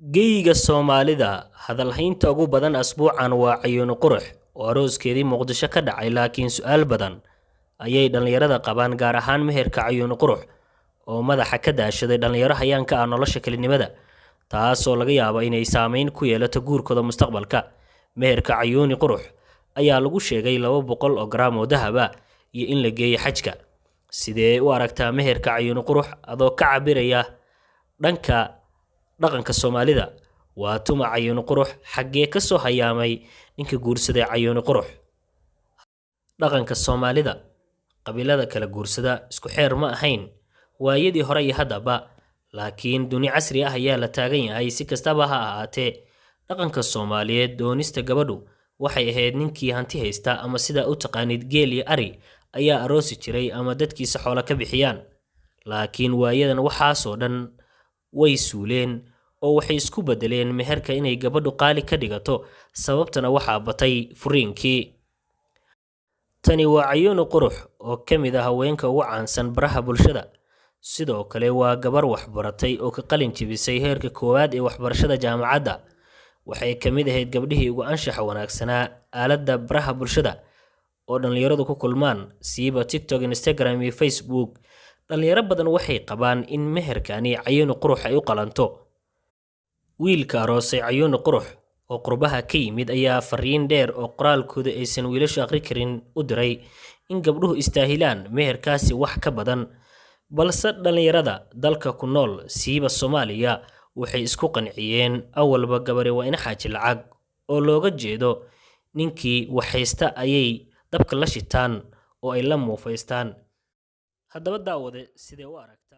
Geyga Soomaalida hadalhaynta ugu badan asbuucan waa Cayuuni Qurux oo arooskeedii Muqdisho ka dhacay laakiin su'aal badan ayay dhalinyarada qabaan gaar ahaan meherka Cayuuni Qurux oo madaxa ka daashaday dhalinyaro hayaanka ah nolosha kelinimada taasoo laga yaabo inay saameyn ku yeelato guurkooda mustaqbalka. Meherka Cayuuni Qurux ayaa lagu sheegay 200 oo garaam oo dahab ah iyo in la geeyo xajka. Sidee u aragtaa meherka Cayuuni Qurux adoo ka cabiraya dhanka dhaqanka Soomaalida? Waa tuma Cayuuni Qurux xaggee ka soo hayaamay ninka guursaday Cayuuni Qurux? Dhaqanka Soomaalida qabiilada kala guursada isku xeer ma ahayn waayadii hore iyo haddaba, laakiin duni casri ah ayaa la taagan yahay. Si kastaba ha ahaatee, dhaqanka Soomaaliyeed doonista gabadhu waxay ahayd ninkii hanti haysta ama sida u taqaanid geel iyo ari ayaa aroosi jiray ama dadkiisa xoolo ka bixiyaan. Laakiin waayadan waxaasoo dhan way suuleen oo waxay isku bedeleen meherka inay gabadhu qaali ka dhigato, sababtana waxaa batay furiinkii. Tani waa Cayuuni Qurux oo ka mid ah haweenka ugu caansan baraha bulshada. Sidoo kale waa gabar waxbaratay oo ka qalin jebisay heerka koowaad ee waxbarashada jaamacadda. Waxay ka mid ahayd gabdhihii ugu anshaxa wanaagsanaa aaladda baraha bulshada oo dhalinyaradu ku kulmaan, siiba TikTok, Instagram iyo Facebook. Dhalinyaro badan waxay qabaan in meherkani Cayuuni Qurux ay u qalanto. Wiilka aroosay Cayuuni Qurux oo qurbaha ka yimid ayaa fariin dheer oo qoraalkooda aysan wiilashu akhri karin u diray in gabdhuhu istaahilaan meherkaasi wax ka badan. Balse dhalinyarada dalka ku nool, siiba Soomaaliya, waxay isku qanciyeen awalba gabari waa in xaaji lacag oo looga jeedo ninkii wax haysta ayay dabka la shitaan oo ay la muufaystaan. Haddaba daawade, sidee u aragtaa?